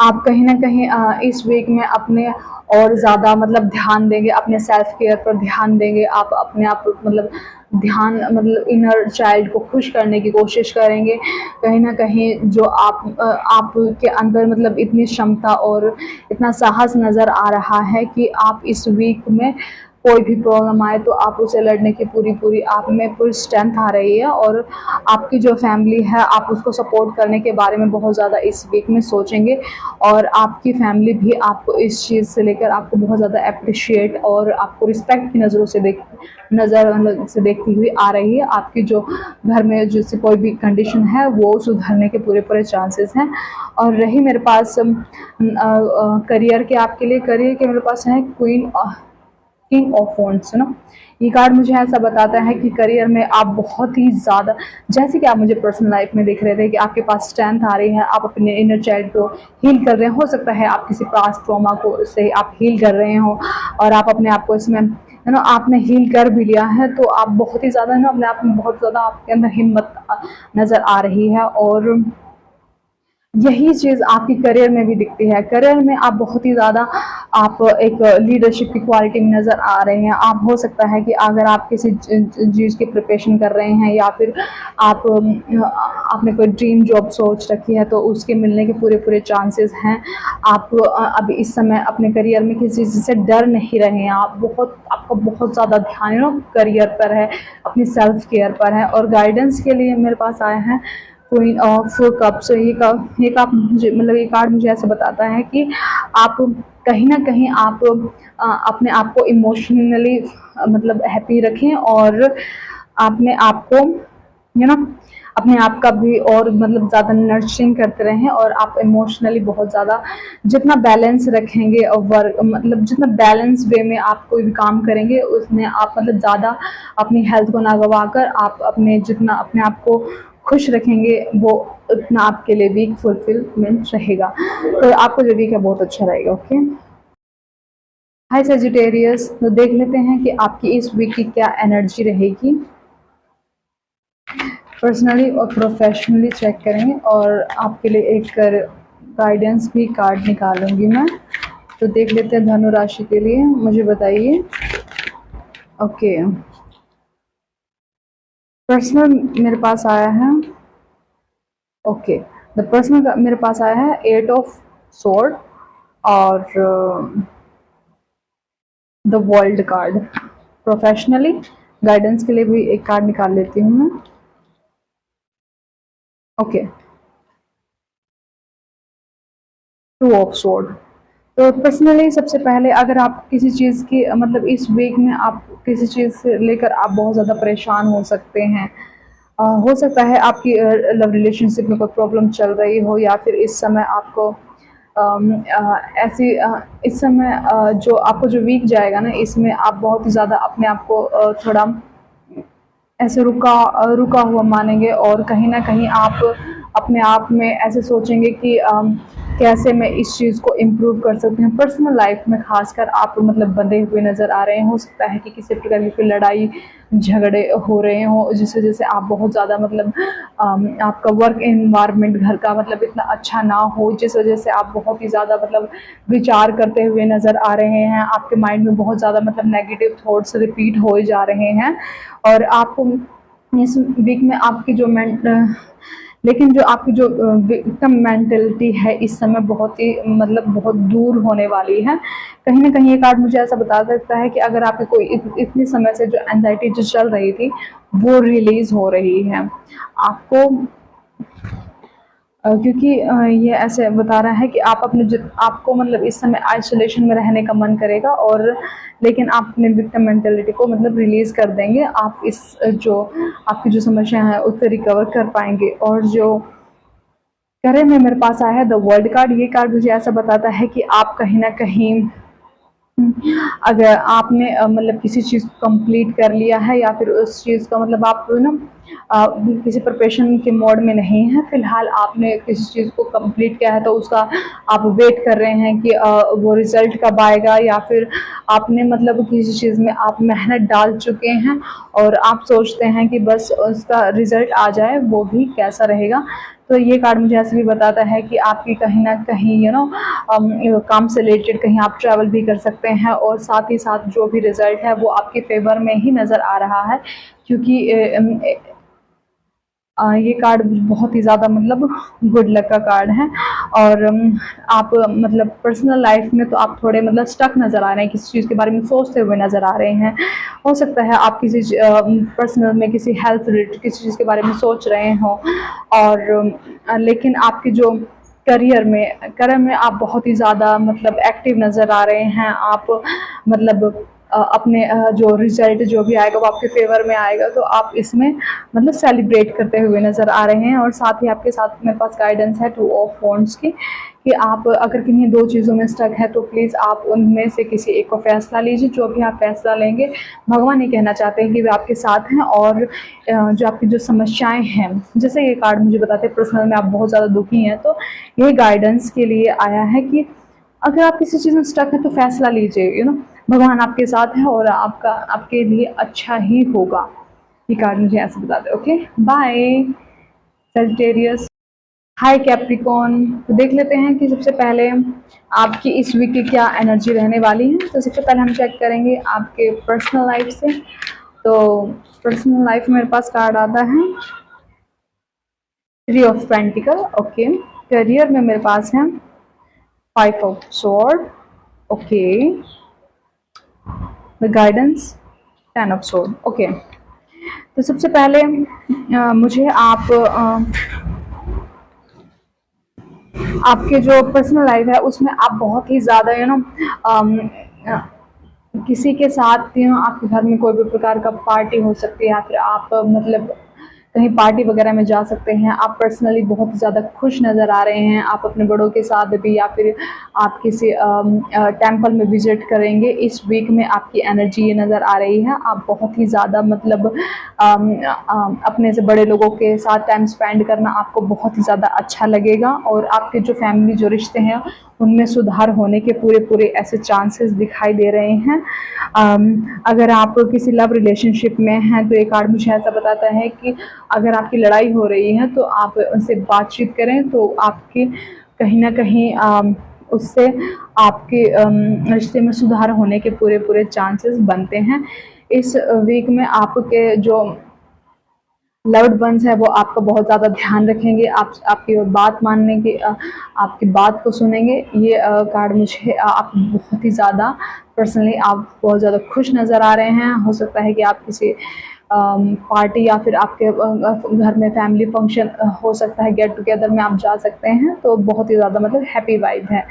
आप कहीं ना कहीं इस वीक में अपने और ज़्यादा मतलब ध्यान देंगे, अपने सेल्फ केयर पर ध्यान देंगे। आप अपने आप मतलब इनर चाइल्ड को खुश करने की कोशिश करेंगे। कहीं ना कहीं जो आपके अंदर मतलब इतनी क्षमता और इतना साहस नज़र आ रहा है कि आप इस वीक में कोई भी प्रॉब्लम आए तो आप उसे लड़ने की पूरी आप में पूरी स्ट्रेंथ आ रही है, और आपकी जो फैमिली है आप उसको सपोर्ट करने के बारे में बहुत ज़्यादा इस वीक में सोचेंगे, और आपकी फैमिली भी आपको इस चीज़ से लेकर आपको बहुत ज़्यादा अप्रिशिएट और आपको रिस्पेक्ट की नज़र से देखती हुई आ रही है। आपकी जो घर में जैसे कोई भी कंडीशन है वो सुधरने के पूरे चांसेस हैं। और रही मेरे पास करियर के, आपके लिए करियर के मेरे पास है किंग ऑफ वॉन्ड्स ना। ये कार्ड मुझे ऐसा बताता है कि करियर में आप बहुत ही ज़्यादा, जैसे कि आप मुझे पर्सनल लाइफ में देख रहे थे कि आपके पास स्ट्रेंथ आ रही है, आप अपने इनर चाइल्ड को हील कर रहे हैं। हो सकता है आप किसी पास्ट ट्रॉमा को से आप हील कर रहे हो, और आप अपने आप को इसमें आपने हील कर भी लिया है, तो आप बहुत ही ज़्यादा अपने आप में बहुत ज़्यादा आपके अंदर हिम्मत नज़र आ रही है। और यही चीज़ आपकी करियर में भी दिखती है। करियर में आप बहुत ही ज़्यादा आप एक लीडरशिप की क्वालिटी में नज़र आ रहे हैं। आप हो सकता है कि अगर आप किसी चीज़ की प्रिपरेशन कर रहे हैं, या फिर आपने कोई ड्रीम जॉब सोच रखी है, तो उसके मिलने के पूरे चांसेस हैं। आप अभी इस समय अपने करियर में किसी चीज़ से डर नहीं रहे हैं। आपका बहुत ज़्यादा ध्यान करियर पर है, अपनी सेल्फ केयर पर है। और गाइडेंस के लिए मेरे पास आया है क्वीन ऑफ कप्स। ये कप मुझे ये कार्ड मुझे ऐसे बताता है कि आप कहीं ना कहीं आप अपने आप को इमोशनली हैप्पी रखें, और अपने आप को अपने आप का भी और ज़्यादा नर्चरिंग करते रहें। और आप इमोशनली बहुत ज़्यादा जितना बैलेंस रखेंगे, और वर्क जितना बैलेंस वे में आप कोई भी काम करेंगे, उसमें आप ज़्यादा अपनी हेल्थ को ना गवा कर आप जितना अपने आप को खुश रखेंगे, वो उतना आपके लिए वीक फुलफिलमेंट रहेगा। तो आपको जो वीक है बहुत अच्छा रहेगा। ओके, हाय सजिटेरियस, तो देख लेते हैं कि आपकी इस वीक की क्या एनर्जी रहेगी। पर्सनली और प्रोफेशनली चेक करेंगे, और आपके लिए एक गाइडेंस भी कार्ड निकालूंगी मैं। तो देख लेते हैं धनु राशि के लिए, मुझे बताइए। ओके, पर्सनल मेरे पास आया है। ओके, द पर्सनल मेरे पास आया है 8 ऑफ स्वॉर्ड और the world card. Professionally guidance के लिए भी एक कार्ड निकाल लेती हूँ मैं। Okay, 2 of sword. तो पर्सनली सबसे पहले अगर आप किसी चीज़ की इस वीक में आप किसी चीज़ से लेकर आप बहुत ज़्यादा परेशान हो सकते हैं। हो सकता है आपकी लव रिलेशनशिप में कोई प्रॉब्लम चल रही हो, या फिर इस समय आपको इस समय जो आपको जो वीक जाएगा ना, इसमें आप बहुत ही ज़्यादा अपने आप को थोड़ा ऐसे रुका हुआ मानेंगे, और कहीं ना कहीं आप अपने आप में ऐसे सोचेंगे कि कैसे मैं इस चीज़ को इम्प्रूव कर सकती हूँ। पर्सनल लाइफ में खासकर आप बंधे हुए नज़र आ रहे हैं। हो सकता है कि किसी प्रकार की कोई लड़ाई झगड़े हो रहे हों, जिस वजह से आप बहुत ज़्यादा आपका वर्क एनवायरनमेंट घर का इतना अच्छा ना हो, जिस वजह से आप बहुत ही ज़्यादा विचार करते हुए नज़र आ रहे हैं। आपके माइंड में बहुत ज़्यादा नेगेटिव थॉट्स रिपीट हो जा रहे हैं, और आपको इस वीक में आपकी जो लेकिन जो आपकी जो विक्टिम मेंटेलिटी है इस समय बहुत ही बहुत दूर होने वाली है। कहीं ना कहीं ये कार्ड मुझे ऐसा बता सकता है कि अगर आपकी कोई इतने समय से जो एंजाइटी जो चल रही थी वो रिलीज हो रही है आपको, क्योंकि ये ऐसे बता रहा है कि आप आपको इस समय आइसोलेशन में रहने का मन करेगा, और लेकिन आप अपने विक्टिम मेंटेलिटी को रिलीज कर देंगे। आप इस जो आपकी जो समस्या है उससे रिकवर कर पाएंगे। और जो करियर में मेरे पास आया है द वर्ल्ड कार्ड, ये कार्ड मुझे ऐसा बताता है कि आप कहीं ना कहीं अगर आपने किसी चीज़ को कंप्लीट कर लिया है, या फिर उस चीज़ का आप किसी प्रिपरेशन के मोड में नहीं है, फिलहाल आपने किसी चीज़ को कंप्लीट किया है तो उसका आप वेट कर रहे हैं कि वो रिज़ल्ट कब आएगा, या फिर आपने किसी चीज़ में आप मेहनत डाल चुके हैं और आप सोचते हैं कि बस उसका रिज़ल्ट आ जाए, वो भी कैसा रहेगा। तो ये कार्ड मुझे ऐसे भी बताता है कि आपकी कहीं ना कहीं काम से रिलेटेड कहीं आप ट्रैवल भी कर सकते हैं, और साथ ही साथ जो भी रिजल्ट है वो आपके फेवर में ही नज़र आ रहा है, क्योंकि ये कार्ड बहुत ही ज़्यादा मतलब गुड लक का कार्ड है। और आप मतलब पर्सनल लाइफ में तो आप थोड़े मतलब स्टक नज़र आ रहे हैं, किसी चीज़ के बारे में सोचते हुए नज़र आ रहे हैं। हो सकता है आप किसी पर्सनल में किसी हेल्थ रिलेटेड किसी चीज़ के बारे में सोच रहे हों। और लेकिन आपकी जो करियर में आप बहुत ही ज़्यादा मतलब एक्टिव नज़र आ रहे हैं। आप मतलब अपने जो रिजल्ट जो भी आएगा वो आपके फेवर में आएगा, तो आप इसमें मतलब सेलिब्रेट करते हुए नज़र आ रहे हैं। और साथ ही आपके साथ मेरे पास गाइडेंस है 2 ऑफ वॉन्ड्स की, कि आप अगर किन्हीं 2 चीज़ों में स्टक है तो प्लीज़ आप उनमें से किसी एक को फैसला लीजिए। जो भी आप फैसला लेंगे, भगवान ये कहना चाहते हैं कि वे आपके साथ हैं। और जो आपकी जो समस्याएं हैं, जैसे ये कार्ड मुझे बताते हैं पर्सनल में आप बहुत ज़्यादा दुखी हैं, तो ये गाइडेंस के लिए आया है कि अगर आप किसी चीज़ में स्टक है तो फैसला लीजिए, भगवान आपके साथ है और आपके लिए अच्छा ही होगा। ये कार्ड मुझे ऐसे बताते हैं। Okay, bye Sagittarius. Hi Capricorn. तो देख लेते हैं कि सबसे पहले आपकी इस वीक की क्या एनर्जी रहने वाली है। तो सबसे पहले हम चेक करेंगे आपके पर्सनल लाइफ से। तो पर्सनल लाइफ में मेरे पास कार्ड आता है 3 ऑफ पेंटिकल। ओके, करियर में मेरे पास है 5 of sword. Okay, the guidance 10 of sword. Okay, तो सबसे पहले मुझे आपके जो पर्सनल लाइफ है उसमें आप बहुत ही ज़्यादा किसी के साथ आपके घर में कोई भी प्रकार का पार्टी हो सकती है, या फिर आप मतलब कहीं पार्टी वगैरह में जा सकते हैं। आप पर्सनली बहुत ज़्यादा खुश नज़र आ रहे हैं। आप अपने बड़ों के साथ भी, या फिर आप किसी टेंपल में विजिट करेंगे। इस वीक में आपकी एनर्जी ये नज़र आ रही है। आप बहुत ही ज़्यादा मतलब अपने से बड़े लोगों के साथ टाइम स्पेंड करना आपको बहुत ही ज़्यादा अच्छा लगेगा। और आपके जो फैमिली जो रिश्ते हैं उनमें सुधार होने के पूरे ऐसे चांसेस दिखाई दे रहे हैं। अगर आप किसी लव रिलेशनशिप में हैं तो ये कार्ड मुझे ऐसा बताता है कि अगर आपकी लड़ाई हो रही है तो आप उनसे बातचीत करें, तो आपकी कहीं ना कहीं उससे आपके रिश्ते में सुधार होने के पूरे चांसेस बनते हैं। इस वीक में आपके जो लव्ड वंस है वो आपका बहुत ज़्यादा ध्यान रखेंगे, आपकी बात मानने की आपकी बात को सुनेंगे। ये कार्ड मुझे आप बहुत ही ज़्यादा पर्सनली आप बहुत ज़्यादा खुश नज़र आ रहे हैं। हो सकता है कि आप किसी पार्टी या फिर आपके घर में फैमिली फंक्शन हो सकता है, गेट टुगेदर में आप जा सकते हैं, तो बहुत ही ज़्यादा मतलब हैप्पी वाइब है।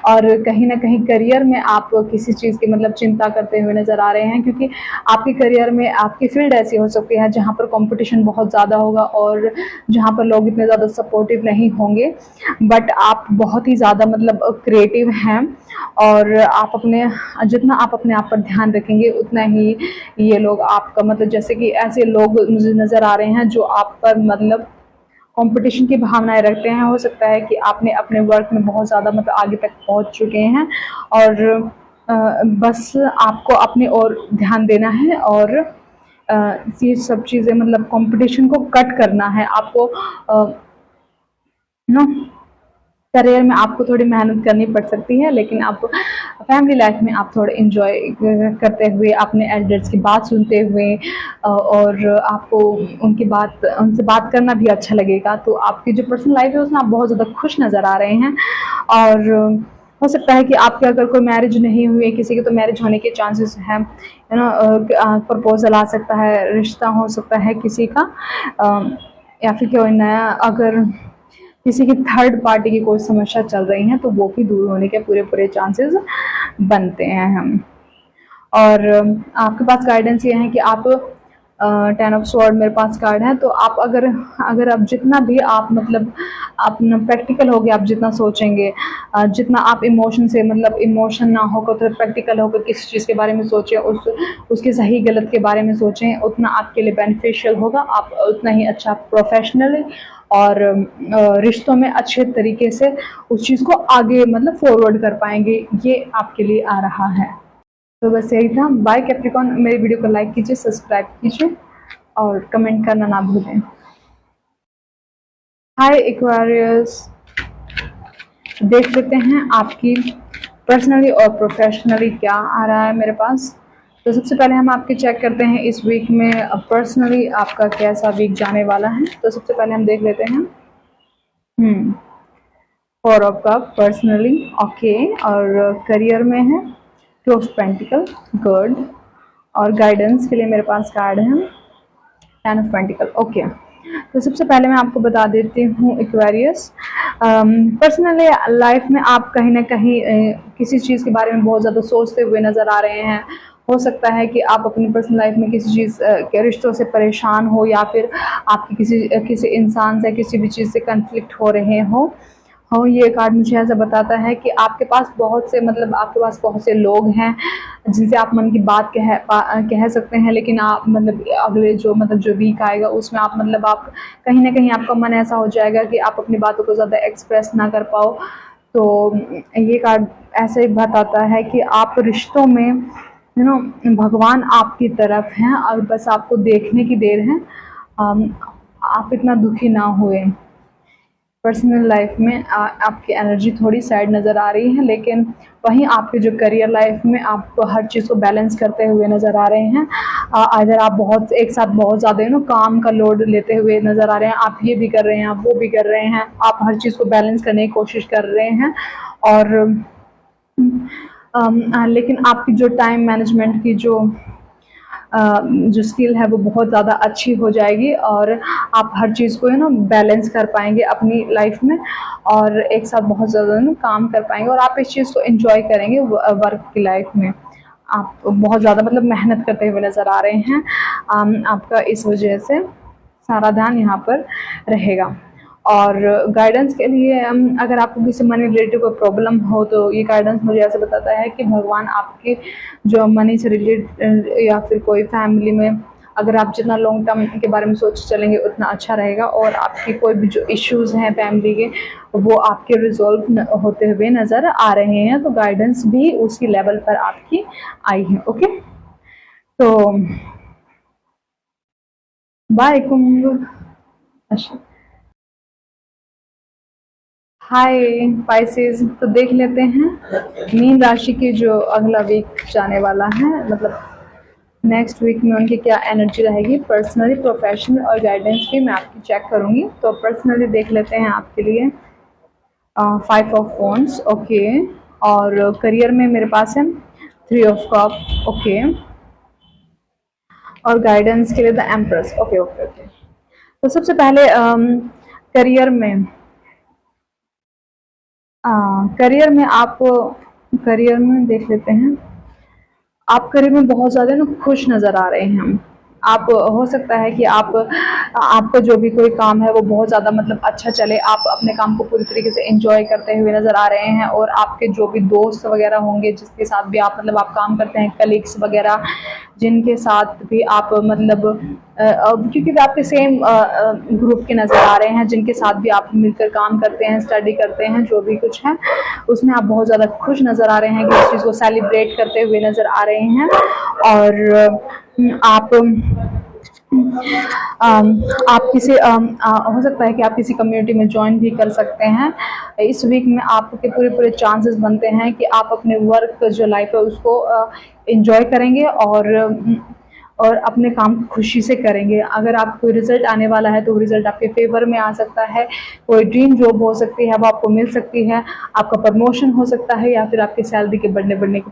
और कहीं ना कहीं करियर में आप किसी चीज़ की मतलब चिंता करते हुए नज़र आ रहे हैं, क्योंकि आपके करियर में आपकी फील्ड ऐसी हो सकती है जहाँ पर कंपटीशन बहुत ज़्यादा होगा और जहाँ पर लोग इतने ज़्यादा सपोर्टिव नहीं होंगे। बट आप बहुत ही ज़्यादा मतलब क्रिएटिव हैं, और जितना आप अपने आप पर ध्यान रखेंगे उतना ही ये लोग आपका मतलब, जैसे कि ऐसे लोग मुझे नज़र आ रहे हैं जो आप पर मतलब कंपटीशन की भावनाएं रखते हैं। हो सकता है कि आपने अपने वर्क में बहुत ज़्यादा मतलब आगे तक पहुंच चुके हैं, और बस आपको अपने और ध्यान देना है, और ये सब चीज़ें मतलब कंपटीशन को कट करना है आपको। नो करियर में आपको थोड़ी मेहनत करनी पड़ सकती है, लेकिन आप फैमिली लाइफ में आप थोड़े इन्जॉय करते हुए, अपने एल्डर्स की बात सुनते हुए, और आपको उनसे बात करना भी अच्छा लगेगा। तो आपकी जो पर्सनल लाइफ है उसमें आप बहुत ज़्यादा खुश नज़र आ रहे हैं। और हो सकता है कि आपके अगर कोई मैरिज नहीं हुई है किसी की, तो मैरिज होने के चांसेस हैं, प्रपोजल आ सकता है, रिश्ता हो सकता है किसी का, या फिर कोई नया, अगर किसी की थर्ड पार्टी की कोई समस्या चल रही है तो वो भी दूर होने के पूरे चांसेस बनते हैं हम। और आपके पास गाइडेंस ये है कि आप 10 ऑफ स्वॉर्ड मेरे पास कार्ड है, तो आप अगर आप जितना भी आप मतलब आप प्रैक्टिकल हो गए, आप जितना सोचेंगे, जितना आप इमोशन से मतलब इमोशन ना होकर तो प्रैक्टिकल होकर किसी चीज़ के बारे में सोचें, उसके सही गलत के बारे में सोचें, उतना आपके लिए बेनिफिशियल होगा। आप उतना ही अच्छा प्रोफेशनली और रिश्तों में अच्छे तरीके से उस चीज़ को आगे मतलब फॉरवर्ड कर पाएंगे। ये आपके लिए आ रहा है। तो बस यही था। Bye Capricorn. मेरी वीडियो को लाइक कीजिए, सब्सक्राइब कीजिए और कमेंट करना ना भूलें। Hi Aquarius. देख लेते हैं आपकी पर्सनली और प्रोफेशनली क्या आ रहा है मेरे पास। तो सबसे पहले हम आपके चेक करते हैं इस वीक में पर्सनली आपका कैसा वीक जाने वाला है। तो सबसे पहले हम देख लेते हैं 4 ऑफ कप पर्सनली, ओके। और करियर में है 2 ऑफ पेंटिकल, गुड। और गाइडेंस के लिए मेरे पास कार्ड है 10 ऑफ पेंटिकल, ओके। तो सबसे पहले मैं आपको बता देती हूँ एक्वेरियस, पर्सनली लाइफ में आप कहीं ना कहीं किसी चीज़ के बारे में बहुत ज़्यादा सोचते हुए नज़र आ रहे हैं। हो सकता है कि आप अपनी पर्सनल लाइफ में किसी चीज़ के रिश्तों से परेशान हो, या फिर आपकी किसी इंसान से किसी भी चीज़ से कन्फ्लिक्ट हो रहे हो। ये कार्ड मुझे ऐसा बताता है कि आपके पास बहुत से लोग हैं जिनसे आप मन की बात कह सकते हैं, लेकिन आप अगले जो वीक आएगा उसमें आप कहीं ना कहीं आपका मन ऐसा हो जाएगा कि आप अपनी बातों को ज़्यादा एक्सप्रेस ना कर पाओ। तो ये कार्ड ऐसे ही बताता है कि आप रिश्तों में भगवान आपकी तरफ हैं और बस आपको देखने की देर है। आप इतना दुखी ना हुए। पर्सनल लाइफ में आपकी एनर्जी थोड़ी सैड नज़र आ रही है, लेकिन वहीं आपके जो करियर लाइफ में आप हर चीज़ को बैलेंस करते हुए नज़र आ रहे हैं। अगर आप एक साथ बहुत ज़्यादा काम का लोड लेते हुए नज़र आ रहे हैं, आप ये भी कर रहे हैं, आप वो भी कर रहे हैं, आप हर चीज़ को बैलेंस करने की कोशिश कर रहे हैं। और लेकिन आपकी जो टाइम मैनेजमेंट की जो स्किल है वो बहुत ज़्यादा अच्छी हो जाएगी, और आप हर चीज़ को बैलेंस कर पाएंगे अपनी लाइफ में, और एक साथ बहुत ज़्यादा काम कर पाएंगे, और आप इस चीज़ को एंजॉय करेंगे वर्क की लाइफ में। आप बहुत ज़्यादा मेहनत करते हुए नज़र आ रहे हैं। आपका इस वजह से सारा ध्यान यहाँ पर रहेगा। और गाइडेंस के लिए अगर आपको किसी मनी रिलेटेड कोई प्रॉब्लम हो, तो ये गाइडेंस मुझे ऐसे बताता है कि भगवान आपके जो मनी से रिलेटेड या फिर कोई फैमिली में अगर आप जितना लॉन्ग टर्म के बारे में सोच चलेंगे उतना अच्छा रहेगा, और आपकी कोई भी जो इश्यूज़ हैं फैमिली के वो आपके रिजॉल्व होते हुए नज़र आ रहे हैं। तो गाइडेंस भी उसी लेवल पर आपकी आई है, ओके। तो बाय कुंभ। अच्छा, हाय पाइसेस। तो देख लेते हैं मीन राशि की जो अगला वीक जाने वाला है, नेक्स्ट वीक में उनकी क्या एनर्जी रहेगी, पर्सनली, प्रोफेशनल और गाइडेंस भी मैं आपकी चेक करूंगी। तो पर्सनली देख लेते हैं आपके लिए 5 ऑफ वॉन्ड्स, ओके। और करियर में मेरे पास है 3 ऑफ कप, ओके। और गाइडेंस के लिए the empress, okay okay okay. तो सबसे पहले करियर में देख लेते हैं। आप करियर में बहुत ज़्यादा खुश नज़र आ रहे हैं। आप हो सकता है कि आपका जो भी कोई काम है वो बहुत ज़्यादा अच्छा चले, आप अपने काम को पूरी तरीके से एंजॉय करते हुए नज़र आ रहे हैं। और आपके जो भी दोस्त वगैरह होंगे जिसके साथ भी आप आप काम करते हैं, कलीग्स वगैरह जिनके साथ भी आप क्योंकि आपके सेम ग्रुप के नज़र आ रहे हैं, जिनके साथ भी आप मिलकर काम करते हैं, स्टडी करते हैं, जो भी कुछ है उसमें आप बहुत ज़्यादा खुश नज़र आ रहे हैं कि इस चीज़ को सेलिब्रेट करते हुए नज़र आ रहे हैं। और आप किसी हो सकता है कि आप किसी कम्युनिटी में ज्वाइन भी कर सकते हैं। इस वीक में आपके पूरे चांसेस बनते हैं कि आप अपने वर्क जो लाइफ है उसको एंजॉय करेंगे, और अपने काम खुशी से करेंगे। अगर आपको कोई रिजल्ट आने वाला है तो रिजल्ट आपके फेवर में आ सकता है। कोई ड्रीम जॉब हो सकती है वो आपको मिल सकती है, आपका प्रमोशन हो सकता है, या फिर आपकी सैलरी के बढ़ने के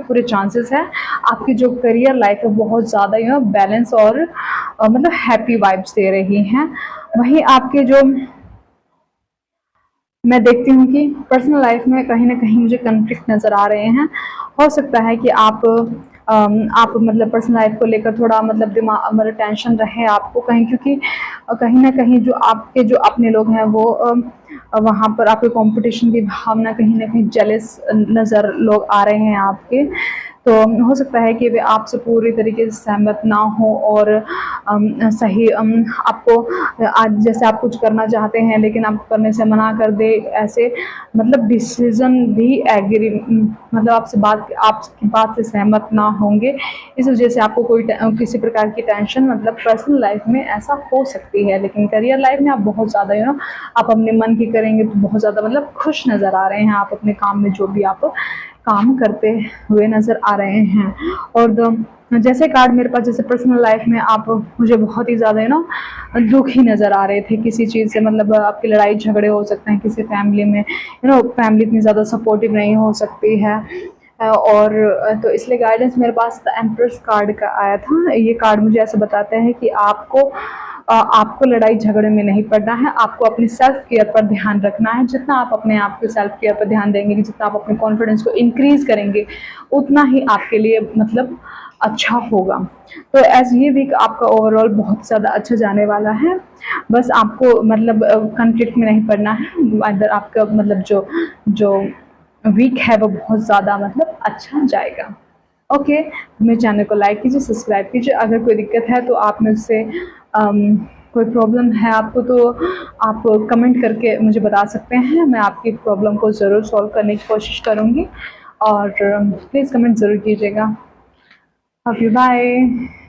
पूरे चांसेस हैं। आपकी जो करियर लाइफ है बहुत ज़्यादा बैलेंस और हैप्पी वाइब्स दे रही हैं। वहीं आपके जो मैं देखती हूँ कि पर्सनल लाइफ में कहीं ना कहीं मुझे कन्फ्लिक्ट नज़र आ रहे हैं। हो सकता है कि आप पर्सनल लाइफ को लेकर थोड़ा दिमाग टेंशन रहे आपको कहीं, क्योंकि कहीं ना कहीं जो आपके जो अपने लोग हैं वो वहाँ पर आपके कंपटीशन की भावना, कहीं ना कहीं जेलस नज़र लोग आ रहे हैं आपके। तो हो सकता है कि वे आपसे पूरी तरीके से सहमत ना हो, और सही आपको आज जैसे आप कुछ करना चाहते हैं लेकिन आप करने से मना कर दे, ऐसे डिसीजन भी एग्री आपकी बात से सहमत ना होंगे। इस वजह से आपको किसी प्रकार की टेंशन पर्सनल लाइफ में ऐसा हो सकती है। लेकिन करियर लाइफ में आप बहुत ज़्यादा आप अपने मन की करेंगे तो बहुत ज़्यादा खुश नज़र आ रहे हैं। आप अपने काम में जो भी आप काम करते हुए नज़र आ रहे हैं। और जैसे कार्ड मेरे पास, जैसे पर्सनल लाइफ में आप मुझे बहुत ही ज़्यादा दुखी नज़र आ रहे थे किसी चीज़ से, मतलब आपकी लड़ाई झगड़े हो सकते हैं किसी फैमिली में, फैमिली इतनी ज़्यादा सपोर्टिव नहीं हो सकती है। और तो इसलिए गाइडेंस मेरे पास द एम्प्रेस कार्ड का आया था। ये कार्ड मुझे ऐसा बताता है कि आपको लड़ाई झगड़े में नहीं पड़ना है, आपको अपनी सेल्फ केयर पर ध्यान रखना है। जितना आप अपने आप के सेल्फ केयर पर ध्यान देंगे, जितना आप अपने कॉन्फिडेंस को इंक्रीज करेंगे, उतना ही आपके लिए मतलब अच्छा होगा। तो एज ये वीक आपका ओवरऑल बहुत ज़्यादा अच्छा जाने वाला है। बस आपको मतलब कॉन्फ्लिक्ट में नहीं पड़ना है, अदर आपका मतलब जो जो वीक है वो बहुत ज़्यादा मतलब अच्छा जाएगा। ओके, मेरे चैनल को लाइक कीजिए, सब्सक्राइब कीजिए। अगर कोई दिक्कत है तो आप मुझसे कोई प्रॉब्लम है आपको तो आप कमेंट करके मुझे बता सकते हैं, मैं आपकी प्रॉब्लम को ज़रूर सॉल्व करने की कोशिश करूँगी। और प्लीज़ कमेंट ज़रूर कीजिएगा। Okay, bye.